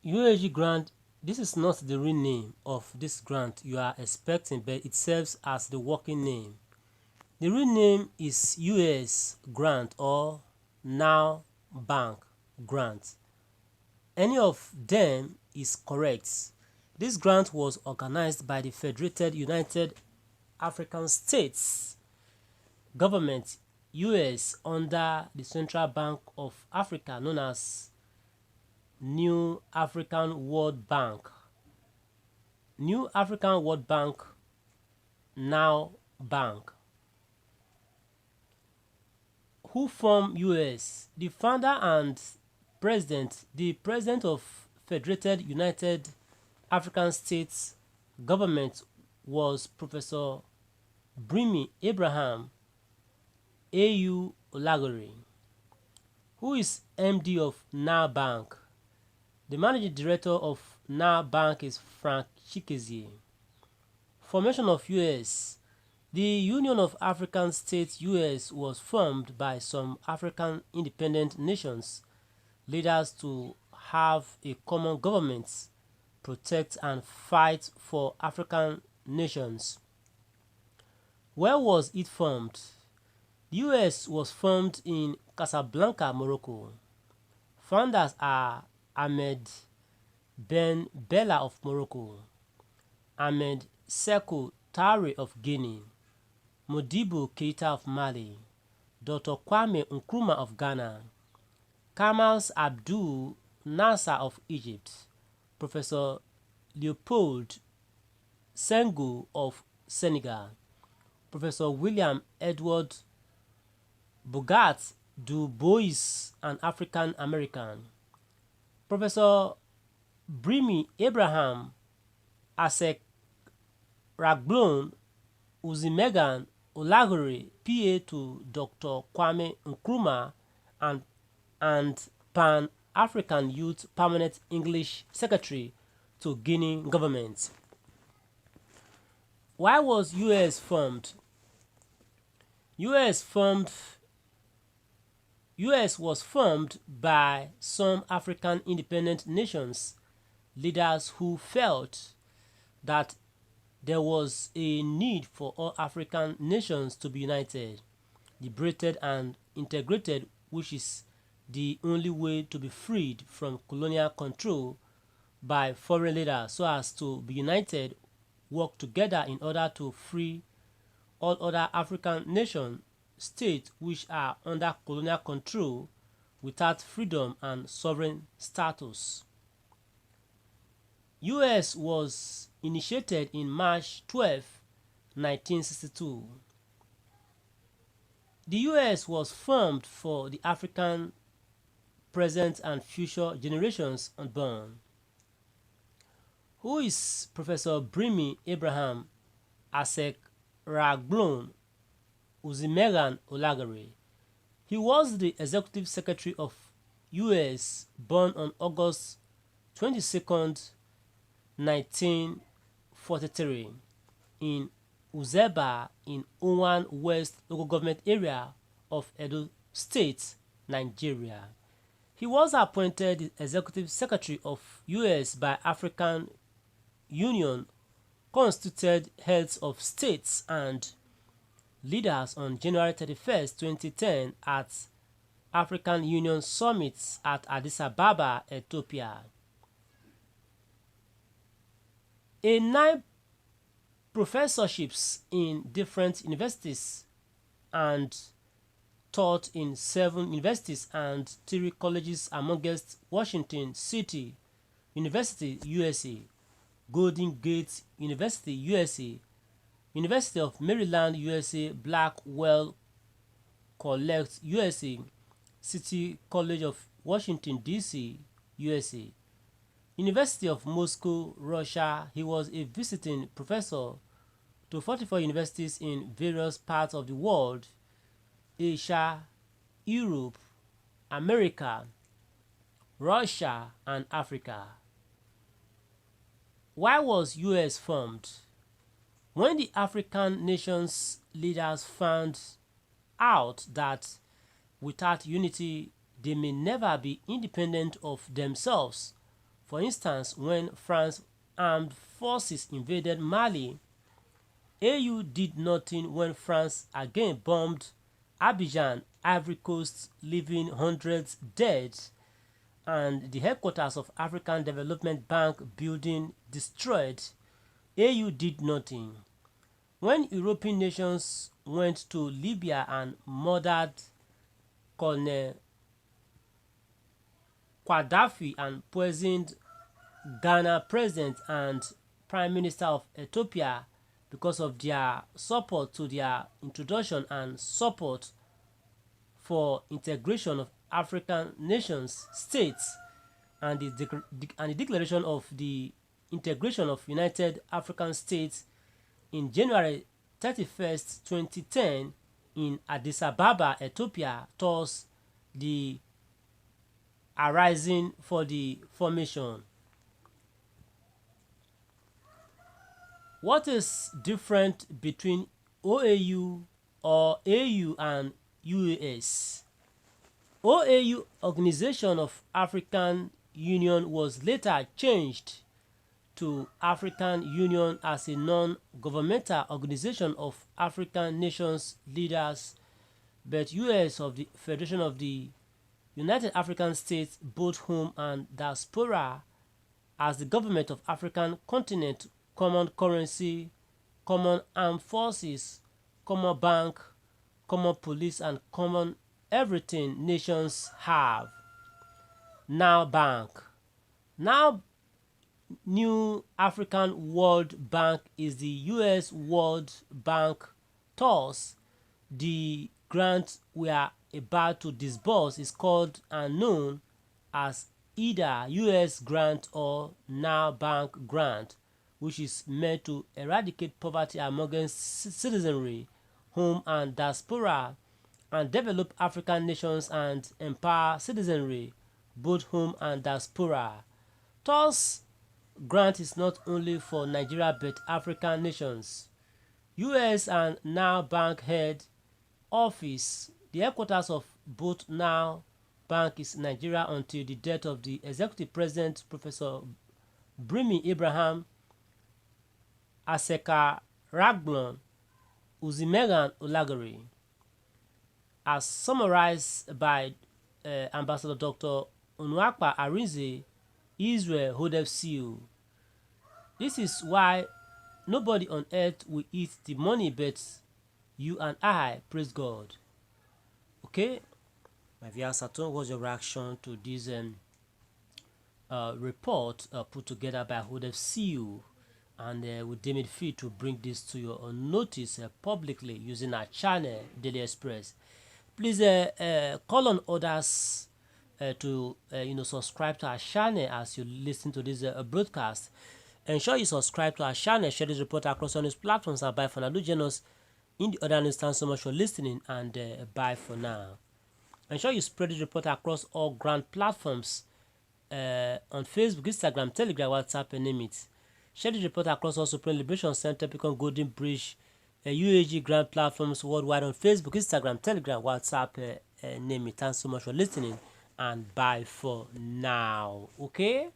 UAG grant, this is not the real name of this grant you are expecting, but it serves as the working name. The real name is US grant or Now Bank grant. Any of them is correct. This grant was organized by the Federated United African States government US under the Central Bank of Africa known as New African World Bank. New African World Bank, Now Bank. Who formed US? The founder and the president of Federated United African States government was Professor Brimi Abraham A.U. Olagore, who is MD of Now Bank. The managing director of Now Bank is Frank Chikezie. Formation of US. The Union of African States US was formed by some African independent nations leaders to have a common government, protect and fight for African nations. Where was it formed? The US was formed in Casablanca, Morocco. Founders are Ahmed Ben Bella of Morocco, Ahmed Sékou Touré of Guinea, Modibo Keita of Mali, Dr. Kwame Nkrumah of Ghana, Kamal Abdul Nasser of Egypt, Professor Leopold Senghor of Senegal, Professor William Edward Bogarts Du Bois, an African American, Professor Brimi Abraham Asekaragbon Uzimegan Olagore, PA to Dr. Kwame Nkrumah and Pan-African Youth Permanent English Secretary to Guinea government. Why was US formed? US was formed by some African independent nations leaders who felt that there was a need for all African nations to be united, liberated and integrated, which is the only way to be freed from colonial control by foreign leaders, so as to be united, work together in order to free all other African nation states which are under colonial control without freedom and sovereign status. US was initiated in March 12, 1962. The US was formed for the African present and future generations unborn. Who is Professor Brimi Abraham Asekaragbon Uzimegan Olagore? He was the Executive Secretary of US, born on August 22, 1943 in Uzeba in Owan West local government area of Edo State, Nigeria. He was appointed the Executive Secretary of US by African Union constituted heads of states and leaders on January 31, 2010 at African Union Summit at Addis Ababa, Ethiopia. A 9 professorships in different universities and taught in 7 universities and 3 colleges amongst Washington City University, USA, Golden Gate University, USA, University of Maryland, USA, Blackwell College, USA, City College of Washington, D.C., USA, University of Moscow, Russia. He was a visiting professor to 44 universities in various parts of the world: Asia, Europe, America, Russia, and Africa. Why was US formed? When the African nations leaders found out that without unity they may never be independent of themselves, For instance, when France armed forces invaded Mali, AU did nothing when France again bombed Abidjan, Ivory Coast, leaving hundreds dead, and the headquarters of African Development Bank building destroyed. AU did nothing. When European nations went to Libya and murdered Colonel Gaddafi and poisoned Ghana President and Prime Minister of Ethiopia because of their support to their introduction and support for integration of African nations, states, and the declaration of the integration of United African States in January 31st, 2010 in Addis Ababa, Ethiopia, thus the arising for the formation. What is different between OAU or AU and UAS? OAU, Organization of African Union, was later changed to African Union as a non-governmental organization of African nations leaders, but US of the Federation of the United African States, both home and diaspora, as the government of African continent, common currency, common armed forces, common bank, common police, and common everything nations have. Now Bank. Now New African World Bank is the US World Bank. Thus, the grant we are about to disburse is called and known as either US grant or Now Bank grant, which is meant to eradicate poverty among citizenry, home and diaspora, and develop African nations and empower citizenry, both home and diaspora. Thus, grant is not only for Nigeria but African nations. US and Now Bank head office, the headquarters of both Now Bank is Nigeria until the death of the executive president, Professor Brimi Abraham Aseka Raglon Uzimegan Olagari, as summarized by Ambassador Dr. Onwuakpa Arinze, Israel Hodef CEO. This is why nobody on earth will eat the money but you and I, praise God. Okay, my viewers at home, what's your reaction to this report put together by Hodef CEO? And we deem it fit to bring this to your notice publicly using our channel, Daily Express. Please call on others to subscribe to our channel as you listen to this broadcast. Ensure you subscribe to our channel, share this report across on these platforms, and bye for now. Do join us in the other news. Thanks so much for listening, and bye for now. Ensure you spread this report across all grand platforms on Facebook, Instagram, Telegram, WhatsApp, and name it. Share this report across all Supreme Liberation Center, Picon Golden Bridge, UAG grand platforms worldwide on Facebook, Instagram, Telegram, WhatsApp, name it. Thanks so much for listening, and bye for now. Okay.